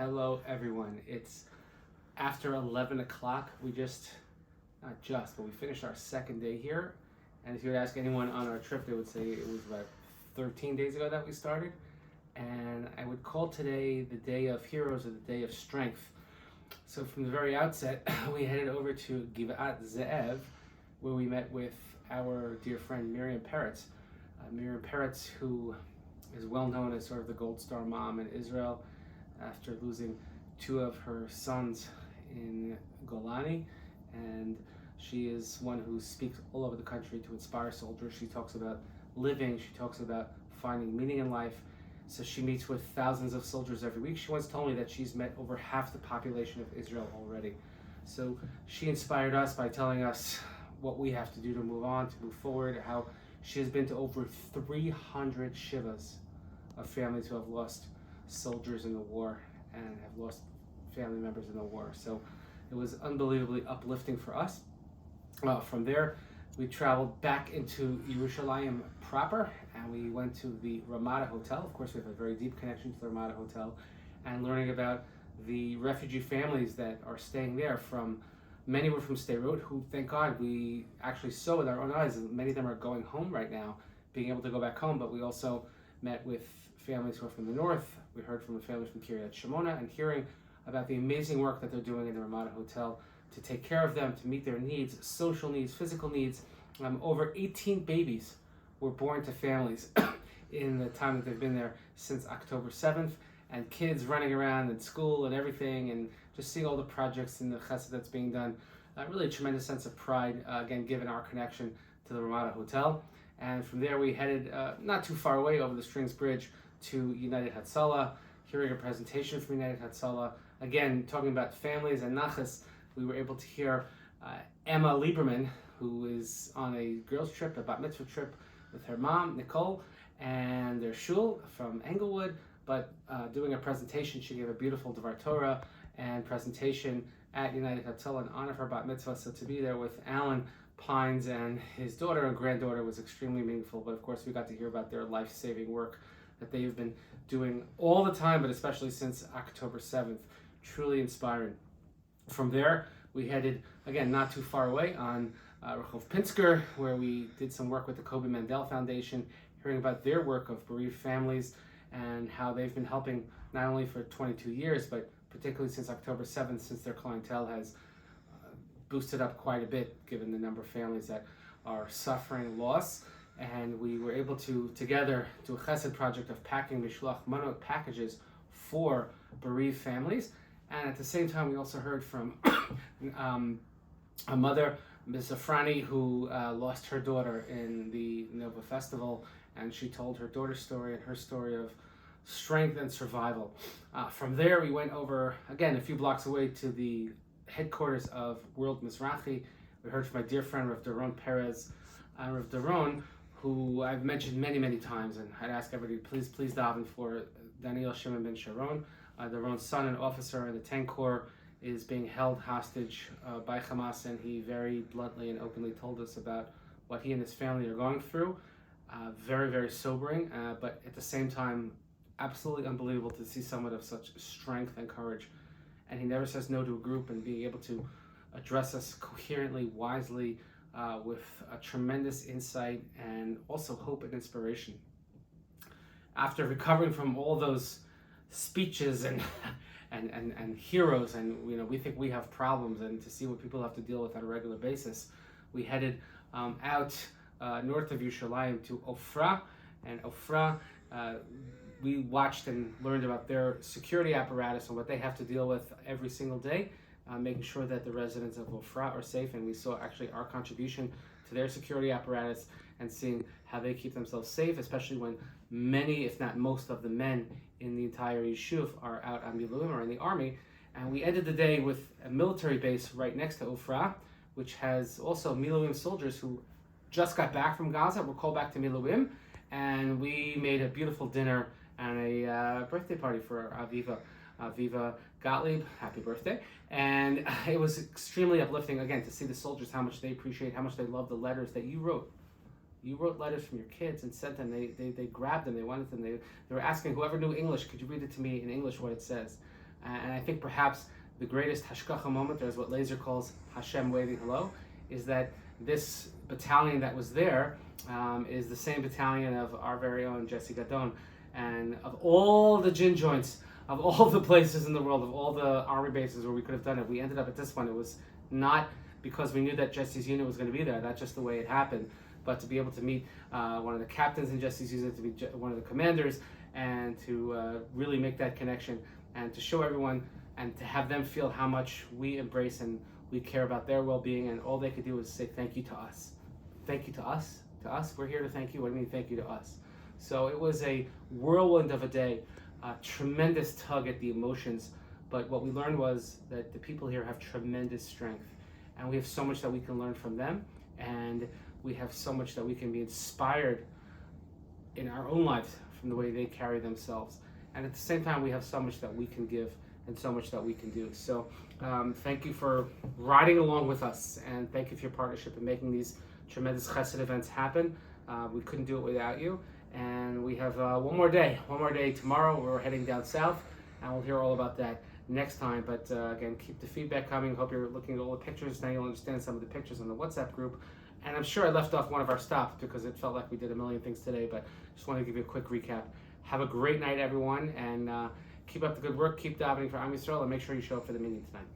Hello, everyone. It's after 11 o'clock. But we finished our second day here. And if you would ask anyone on our trip, they would say it was about 13 days ago that we started. And I would call today the day of heroes or the day of strength. So from the very outset, we headed over to Givat Ze'ev, where we met with our dear friend Miriam Peretz. Miriam Peretz, who is well known as sort of the Gold Star mom in Israel after losing two of her sons in Golani. And she is one who speaks all over the country to inspire soldiers. She talks about living, she talks about finding meaning in life. So she meets with thousands of soldiers every week. She once told me that she's met over half the population of Israel already. So she inspired us by telling us what we have to do to move on, to move forward, how she has been to over 300 shivas of families who have lost soldiers in the war and have lost family members in the war. So it was unbelievably uplifting for us. From there, we traveled back into Yerushalayim proper, and we went to the Ramada Hotel. Of course, we have a very deep connection to the Ramada Hotel, and learning about the refugee families that are staying there. Many were from Sderot, who, thank God, we actually saw with our own eyes. Many of them are going home right now, being able to go back home, but we also met with families who are from the north. We heard from the families from Kiryat Shimona, and hearing about the amazing work that they're doing in the Ramada Hotel to take care of them, to meet their needs, social needs, physical needs. Over 18 babies were born to families in the time that they've been there since October 7th, and kids running around in school and everything, and just seeing all the projects and the chesed that's being done. Really a tremendous sense of pride, again, given our connection to the Ramada Hotel. And from there we headed not too far away over the Strings Bridge to United Hatzalah, hearing a presentation from United Hatzalah. Again, talking about families and nachas, we were able to hear Emma Lieberman, who is on a girls' trip, a bat mitzvah trip with her mom, Nicole, and their shul from Englewood, but doing a presentation. She gave a beautiful Devar Torah and presentation at United Hatzalah in honor of her bat mitzvah. So to be there with Alan Pines and his daughter and granddaughter was extremely meaningful. But of course, we got to hear about their life-saving work that they've been doing all the time, but especially since October 7th. Truly inspiring. From there, we headed, again, not too far away on Rehov Pinsker, where we did some work with the Kobe Mandel Foundation, hearing about their work of bereaved families and how they've been helping not only for 22 years, but particularly since October 7th, since their clientele has boosted up quite a bit, given the number of families that are suffering loss. And we were able to, together, do a chesed project of packing mishloach manot packages for bereaved families. And at the same time, we also heard from a mother, Ms. Zafrani, who lost her daughter in the Nova Festival, and she told her daughter's story and her story of strength and survival. From there, we went over, again, a few blocks away to the headquarters of World Mizrachi. We heard from my dear friend, Rav Doron Perez. Rav Doron, who I've mentioned many, many times, and I'd ask everybody, please daven for Daniel Shimon ben Sharon. Doron's son, an officer in the 10 Corps, is being held hostage by Hamas, and he very bluntly and openly told us about what he and his family are going through. Very, very sobering, but at the same time, absolutely unbelievable to see someone of such strength and courage. And he never says no to a group, and being able to address us coherently, wisely, with a tremendous insight and also hope and inspiration. After recovering from all those speeches and heroes, and we think we have problems, and to see what people have to deal with on a regular basis, we headed out north of Yerushalayim to Ofra. And Ofra, we watched and learned about their security apparatus and what they have to deal with every single day, making sure that the residents of Ofra are safe. And we saw actually our contribution to their security apparatus and seeing how they keep themselves safe, especially when many, if not most, of the men in the entire yeshuv are out on Miluim or in the army. And we ended the day with a military base right next to Ofra, which has also Miluim soldiers who just got back from Gaza, were called back to Miluim, and we made a beautiful dinner and a birthday party for Aviva Gottlieb, happy birthday. And it was extremely uplifting, again, to see the soldiers, how much they appreciate, how much they love the letters that you wrote. You wrote letters from your kids and sent them. They grabbed them. They wanted them. They were asking whoever knew English, could you read it to me in English what it says? And I think perhaps the greatest hashkacha moment, or as what Laser calls Hashem waving hello, is that this battalion that was there is the same battalion of our very own Jesse Gadon. And of all the gin joints, of all the places in the world, of all the army bases where we could have done it, we ended up at this one. It was not because we knew that Jesse's unit was going to be there. That's just the way it happened. But to be able to meet one of the captains in Jesse's unit, to be one of the commanders, and to really make that connection, and to show everyone, and to have them feel how much we embrace and we care about their well-being, and all they could do was say thank you to us. Thank you to us. To us, we're here to thank you. What do you mean thank you to us? So it was a whirlwind of a day, a tremendous tug at the emotions. But what we learned was that the people here have tremendous strength, and we have so much that we can learn from them, and we have so much that we can be inspired in our own lives from the way they carry themselves. And at the same time, we have so much that we can give and so much that we can do. So thank you for riding along with us, and thank you for your partnership in making these tremendous chesed events happen. We couldn't do it without you. And we have one more day tomorrow. We're heading down south, and we'll hear all about that next time. But again, keep the feedback coming. Hope you're looking at all the pictures. Now you'll understand some of the pictures on the WhatsApp group. And I'm sure I left off one of our stops because it felt like we did a million things today, but just want to give you a quick recap. Have a great night, everyone, and keep up the good work. Keep davening for Am Yisrael, and make sure you show up for the meeting tonight.